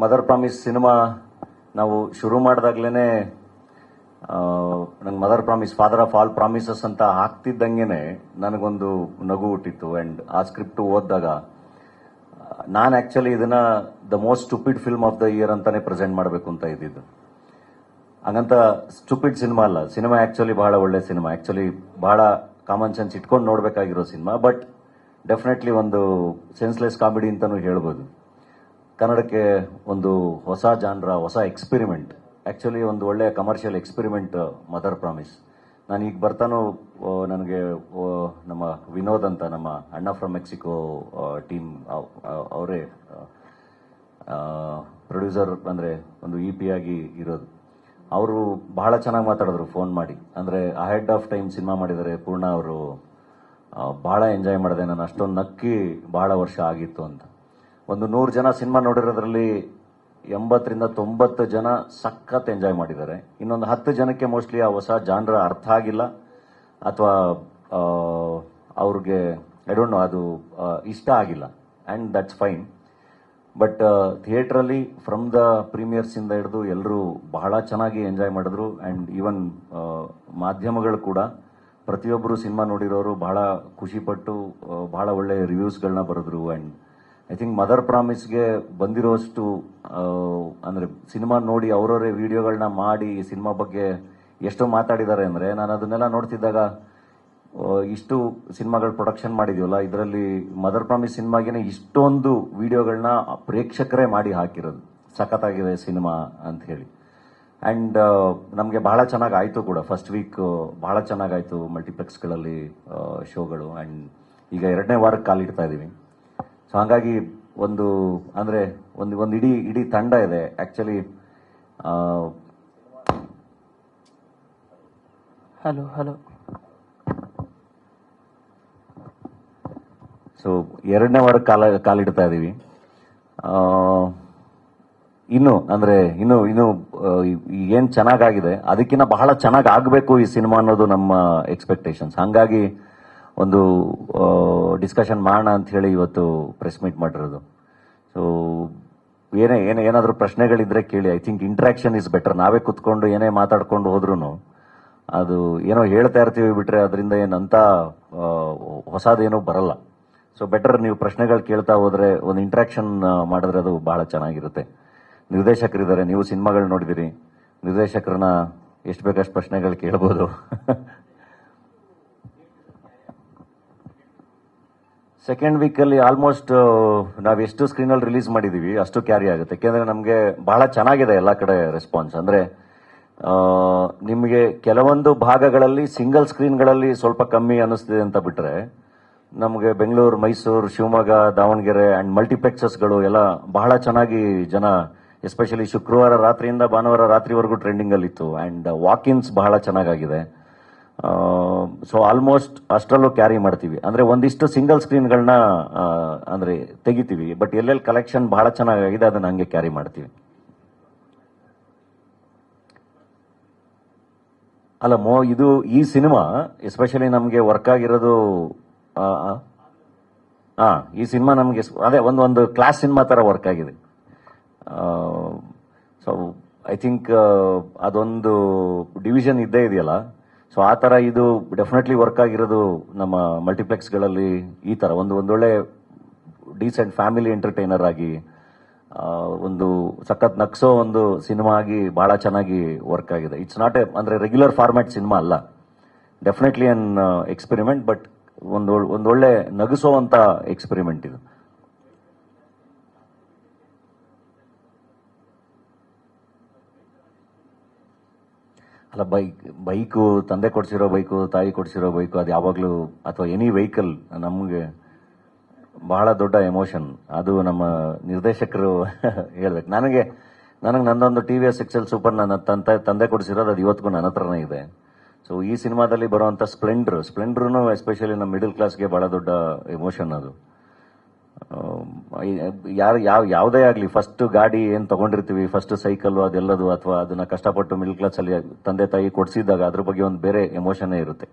Mother promise cinema ನಾವು ಶುರು ಮಾಡಿದಾಗ್ಲೇ ನಂಗೆ mother promise father of all promises ಅಂತ ಹಾಕ್ತಿದ್ದಂಗೆನೆ ನನಗೊಂದು ನಗು ಹುಟ್ಟಿತ್ತು. ಆ್ಯಂಡ್ ಆ ಸ್ಕ್ರಿಪ್ಟ್ ಓದಿದಾಗ ನಾನು ಆ್ಯಕ್ಚುಲಿ ಇದನ್ನ the most stupid film of the year ಅಂತಾನೆ ಪ್ರೆಸೆಂಟ್ ಮಾಡಬೇಕು ಅಂತ ಇದ್ದಿದ್ದು. ಹಂಗಂತ ಸ್ಟುಪಿಡ್ ಸಿನಿಮಾ ಅಲ್ಲ, ಸಿನಿಮಾ ಆ್ಯಕ್ಚುಲಿ ಬಹಳ ಒಳ್ಳೆ ಸಿನಿಮಾ, ಆ್ಯಕ್ಚುಲಿ ಬಹಳ ಕಾಮನ್ ಸೆನ್ಸ್ ಇಟ್ಕೊಂಡು ನೋಡಬೇಕಾಗಿರೋ ಸಿನಿಮಾ. ಬಟ್ ಡೆಫಿನೆಟ್ಲಿ ಒಂದು ಸೆನ್ಸ್ಲೆಸ್ ಕಾಮಿಡಿ ಅಂತಲೂ ಹೇಳ್ಬೋದು. ಕನ್ನಡಕ್ಕೆ ಒಂದು ಹೊಸ ಜಾನ್ರ, ಹೊಸ ಎಕ್ಸ್ಪೆರಿಮೆಂಟ್, ಆ್ಯಕ್ಚುಲಿ ಒಂದು ಒಳ್ಳೆಯ ಕಮರ್ಷಿಯಲ್ ಎಕ್ಸ್ಪೆರಿಮೆಂಟ್ ಮದರ್ ಪ್ರಾಮಿಸ್. ನಾನು ಈಗ ಬರ್ತಾನೋ ನನಗೆ ನಮ್ಮ ವಿನೋದ್ ಅಂತ, ನಮ್ಮ ಅಣ್ಣ ಫ್ರಮ್ ಮೆಕ್ಸಿಕೋ ಟೀಮ್, ಅವರೇ ಪ್ರೊಡ್ಯೂಸರ್, ಅಂದರೆ ಒಂದು EP ಆಗಿ ಇರೋದು. ಅವರು ಬಹಳ ಚೆನ್ನಾಗಿ ಮಾತಾಡಿದ್ರು ಫೋನ್ ಮಾಡಿ. ಅಂದರೆ ಅಹೆಡ್ ಆಫ್ ಟೈಮ್ ಸಿನಿಮಾ ಮಾಡಿದ್ದಾರೆ ಪೂರ್ಣ ಅವರು. ಬಹಳ ಎಂಜಾಯ್ ಮಾಡಿದೆ ನಾನು, ಅಷ್ಟೊಂದು ನಕ್ಕಿ ಬಹಳ ವರ್ಷ ಆಗಿತ್ತು ಅಂತ. ಒಂದು 100 ಜನ ಸಿನಿಮಾ ನೋಡಿರೋದ್ರಲ್ಲಿ 80 ರಿಂದ 90 ಜನ ಸಖತ್ ಎಂಜಾಯ್ ಮಾಡಿದ್ದಾರೆ. ಇನ್ನೊಂದು 10 ಜನಕ್ಕೆ ಮೋಸ್ಟ್ಲಿ ಆ ಹೊಸ ಜಾನ್ರ ಅರ್ಥ ಆಗಿಲ್ಲ, ಅಥವಾ ಅವ್ರಿಗೆ ಐ ಡೋಂಟ್ ನೋ, ಅದು ಇಷ್ಟ ಆಗಿಲ್ಲ. And that's fine. ಬಟ್ ಥಿಯೇಟ್ರಲ್ಲಿ ಫ್ರಮ್ ದ ಪ್ರೀಮಿಯರ್ಸ್ ಇಂದ ಹಿಡಿದು ಎಲ್ಲರೂ ಬಹಳ ಚೆನ್ನಾಗಿ ಎಂಜಾಯ್ ಮಾಡಿದ್ರು. ಆ್ಯಂಡ್ ಈವನ್ ಮಾಧ್ಯಮಗಳು ಕೂಡ ಪ್ರತಿಯೊಬ್ಬರು ಸಿನಿಮಾ ನೋಡಿರೋರು ಬಹಳ ಖುಷಿಪಟ್ಟು ಬಹಳ ಒಳ್ಳೆ ರಿವ್ಯೂಸ್ಗಳನ್ನ ಬರೆದ್ರು. ಆ್ಯಂಡ್ ಐ ಥಿಂಕ್ ಮದರ್ ಪ್ರಾಮಿಸ್ಗೆ ಬಂದಿರೋಷ್ಟು ಅಂದರೆ ಸಿನಿಮಾ ನೋಡಿ ಅವರವರೇ ವಿಡಿಯೋಗಳನ್ನ ಮಾಡಿ ಸಿನಿಮಾ ಬಗ್ಗೆ ಎಷ್ಟೋ ಮಾತಾಡಿದ್ದಾರೆ. ಅಂದರೆ ನಾನು ಅದನ್ನೆಲ್ಲ ನೋಡ್ತಿದ್ದಾಗ ಇಷ್ಟು ಸಿನಿಮಾಗಳು ಪ್ರೊಡಕ್ಷನ್ ಮಾಡಿದೀವಲ್ಲ, ಇದರಲ್ಲಿ ಮದರ್ ಪ್ರಾಮಿಸ್ ಸಿನಿಮಾಗೇನೆ ಇಷ್ಟೊಂದು ವಿಡಿಯೋಗಳನ್ನ ಪ್ರೇಕ್ಷಕರೇ ಮಾಡಿ ಹಾಕಿರೋದು. ಸಖತ್ತಾಗಿದೆ ಸಿನಿಮಾ ಅಂತ ಹೇಳಿ. ಆ್ಯಂಡ್ ನಮಗೆ ಬಹಳ ಚೆನ್ನಾಗಿ ಆಯಿತು ಕೂಡ. ಫಸ್ಟ್ ವೀಕ್ ಬಹಳ ಚೆನ್ನಾಗಾಯಿತು ಮಲ್ಟಿಪ್ಲೆಕ್ಸ್ಗಳಲ್ಲಿ ಶೋಗಳು. ಆ್ಯಂಡ್ ಈಗ 2ನೇ ವಾರಕ್ಕೆ ಕಾಲಿಡ್ತಾ ಇದ್ದೀವಿ. ಸೊ ಹಾಗಾಗಿ ಒಂದು ಅಂದರೆ ಒಂದು ಇಡೀ ತಂಡ ಇದೆ ಆ್ಯಕ್ಚುಲಿ. ಹಲೋ ಸೊ 2ನೇ ವಾರಕ್ಕೆ ಕಾಲಿಡ್ತಾ ಇದ್ದೀವಿ. ಇನ್ನು ಏನು ಚೆನ್ನಾಗಾಗಿದೆ ಅದಕ್ಕಿಂತ ಬಹಳ ಚೆನ್ನಾಗಿ ಆಗಬೇಕು ಈ ಸಿನಿಮಾ ಅನ್ನೋದು ನಮ್ಮ ಎಕ್ಸ್ಪೆಕ್ಟೇಷನ್ಸ್. ಹಾಗಾಗಿ ಒಂದು ಡಿಸ್ಕಷನ್ ಮಾಡೋಣ ಅಂತ ಹೇಳಿ ಇವತ್ತು ಪ್ರೆಸ್ ಮೀಟ್ ಮಾಡಿರೋದು. ಸೊ ಏನಾದರೂ ಪ್ರಶ್ನೆಗಳಿದ್ರೆ ಕೇಳಿ. I think interaction is better. ನಾವೇ ಕುತ್ಕೊಂಡು ಏನೇ ಮಾತಾಡ್ಕೊಂಡು ಹೋದ್ರೂ ಅದು ಏನೋ ಹೇಳ್ತಾ ಇರ್ತೀವಿ ಬಿಟ್ರೆ ಅದರಿಂದ ಏನಂತ ಹೊಸದೇನೋ ಬರಲ್ಲ. ಸೊ ಬೆಟರ್ ನೀವು ಪ್ರಶ್ನೆಗಳು ಕೇಳ್ತಾ ಹೋದ್ರೆ, ಒಂದು ಇಂಟ್ರಾಕ್ಷನ್ ಮಾಡಿದ್ರೆ ಅದು ಬಹಳ ಚೆನ್ನಾಗಿರುತ್ತೆ. ನಿರ್ದೇಶಕರಿದ್ದಾರೆ, ನೀವು ಸಿನಿಮಾಗಳು ನೋಡಿದಿರಿ, ನಿರ್ದೇಶಕರನ್ನ ಎಷ್ಟು ಬೇಕಷ್ಟು ಪ್ರಶ್ನೆಗಳು ಕೇಳ್ಬೋದು. ಸೆಕೆಂಡ್ ವೀಕಲ್ಲಿ ಆಲ್ಮೋಸ್ಟ್ ನಾವೆಷ್ಟು ಸ್ಕ್ರೀನಲ್ಲಿ ರಿಲೀಸ್ ಮಾಡಿದ್ದೀವಿ ಅಷ್ಟು ಕ್ಯಾರಿ ಆಗುತ್ತೆ. ಯಾಕೆಂದರೆ ನಮಗೆ ಬಹಳ ಚೆನ್ನಾಗಿದೆ ಎಲ್ಲ ಕಡೆ ರೆಸ್ಪಾನ್ಸ್. ಅಂದರೆ ನಿಮಗೆ ಕೆಲವೊಂದು ಭಾಗಗಳಲ್ಲಿ ಸಿಂಗಲ್ ಸ್ಕ್ರೀನ್ಗಳಲ್ಲಿ ಸ್ವಲ್ಪ ಕಮ್ಮಿ ಅನ್ನಿಸ್ತಿದೆ ಅಂತ ಬಿಟ್ಟರೆ, ನಮಗೆ ಬೆಂಗಳೂರು, ಮೈಸೂರು, ಶಿವಮೊಗ್ಗ, ದಾವಣಗೆರೆ ಆ್ಯಂಡ್ ಮಲ್ಟಿಪ್ಲೆಕ್ಸಸ್ಗಳು ಎಲ್ಲ ಬಹಳ ಚೆನ್ನಾಗಿ ಜನ, ಎಸ್ಪೆಷಲಿ ಶುಕ್ರವಾರ ರಾತ್ರಿಯಿಂದ ಭಾನುವಾರ ರಾತ್ರಿವರೆಗೂ ಟ್ರೆಂಡಿಂಗಲ್ಲಿತ್ತು. ಆ್ಯಂಡ್ ವಾಕಿನ್ಸ್ ಬಹಳ ಚೆನ್ನಾಗಾಗಿದೆ. ಸೊ ಆಲ್ಮೋಸ್ಟ್ ಅಷ್ಟರಲ್ಲೂ ಕ್ಯಾರಿ ಮಾಡ್ತೀವಿ. ಅಂದರೆ ಒಂದಿಷ್ಟು ಸಿಂಗಲ್ ಸ್ಕ್ರೀನ್ಗಳನ್ನ ಅಂದರೆ ತೆಗಿತೀವಿ, ಬಟ್ ಎಲ್ಲೆಲ್ಲಿ ಕಲೆಕ್ಷನ್ ಬಹಳ ಚೆನ್ನಾಗಿದೆ ಅದನ್ನು ಹಂಗೆ ಕ್ಯಾರಿ ಮಾಡ್ತೀವಿ. ಅಲ್ಲ ಇದು ಈ ಸಿನಿಮಾ ಎಸ್ಪೆಷಲಿ ನಮಗೆ ವರ್ಕ್ ಆಗಿರೋದು, ಈ ಸಿನಿಮಾ ನಮಗೆ ಅದೇ ಒಂದು ಕ್ಲಾಸ್ ಸಿನಿಮಾ ಥರ ವರ್ಕ್ ಆಗಿದೆ. ಸೊ ಐ ಥಿಂಕ್ ಅದೊಂದು ಡಿವಿಷನ್ ಇದ್ದೇ ಇದೆಯಲ್ಲ, ಸೊ ಆ ಥರ ಇದು ಡೆಫಿನೆಟ್ಲಿ ವರ್ಕ್ ಆಗಿರೋದು ನಮ್ಮ ಮಲ್ಟಿಪ್ಲೆಕ್ಸ್ಗಳಲ್ಲಿ. ಈ ಥರ ಒಂದೊಳ್ಳೆ ಡೀಸೆಂಟ್ ಫ್ಯಾಮಿಲಿ ಎಂಟರ್ಟೈನರ್ ಆಗಿ ಒಂದು ಸಖತ್ ನಕ್ಸೋ ಒಂದು ಸಿನಿಮಾ ಆಗಿ ಬಹಳ ಚೆನ್ನಾಗಿ ವರ್ಕ್ ಆಗಿದೆ. ಇಟ್ಸ್ ನಾಟ್ ಅಂದರೆ ರೆಗ್ಯುಲರ್ ಫಾರ್ಮ್ಯಾಟ್ ಸಿನಿಮಾ ಅಲ್ಲ, ಡೆಫಿನೆಟ್ಲಿ ಅನ್ ಎಕ್ಸ್ಪೆರಿಮೆಂಟ್, ಬಟ್ ಒಂದೊಳ್ಳೆ ನಗಿಸೋವಂಥ ಎಕ್ಸ್ಪೆರಿಮೆಂಟ್ ಇದು. ಅಲ್ಲ, ಬೈಕು ತಂದೆ ಕೊಡಿಸಿರೋ ಬೈಕು, ತಾಯಿ ಕೊಡಿಸಿರೋ ಬೈಕು, ಅದು ಯಾವಾಗಲೂ, ಅಥವಾ ಎನಿ ವೆಹಿಕಲ್ ನಮಗೆ ಬಹಳ ದೊಡ್ಡ ಎಮೋಷನ್. ಅದು ನಮ್ಮ ನಿರ್ದೇಶಕರು ಹೇಳ್ಬೇಕು. ನನಗೆ ನಂದೊಂದು TVS XL ಸೂಪರ್ ನನ್ನ ತಂದೆ ಕೊಡಿಸಿರೋದು, ಅದು ಇವತ್ತಿಗೂ ನನ್ನ ಹತ್ರನೇ ಇದೆ. ಸೊ ಈ ಸಿನಿಮಾದಲ್ಲಿ ಬರುವಂಥ ಸ್ಪ್ಲೆಂಡ್ರೂ ಎಸ್ಪೆಷಲಿ ನಮ್ಮ ಮಿಡಲ್ ಕ್ಲಾಸ್ಗೆ ಬಹಳ ದೊಡ್ಡ ಎಮೋಷನ್. ಅದು ಯಾವುದೇ ಆಗಲಿ, ಫಸ್ಟ್ ಗಾಡಿ ಏನು ತಗೊಂಡಿರ್ತೀವಿ, ಫಸ್ಟ್ ಸೈಕಲ್ ಅದೆಲ್ಲದು, ಅಥವಾ ಅದನ್ನ ಕಷ್ಟಪಟ್ಟು ಮಿಡಲ್ ಕ್ಲಾಸಲ್ಲಿ ತಂದೆ ತಾಯಿ ಕೊಡಿಸಿದಾಗ ಅದ್ರ ಬಗ್ಗೆ ಒಂದು ಬೇರೆ ಎಮೋಷನ್ನೇ ಇರುತ್ತೆ.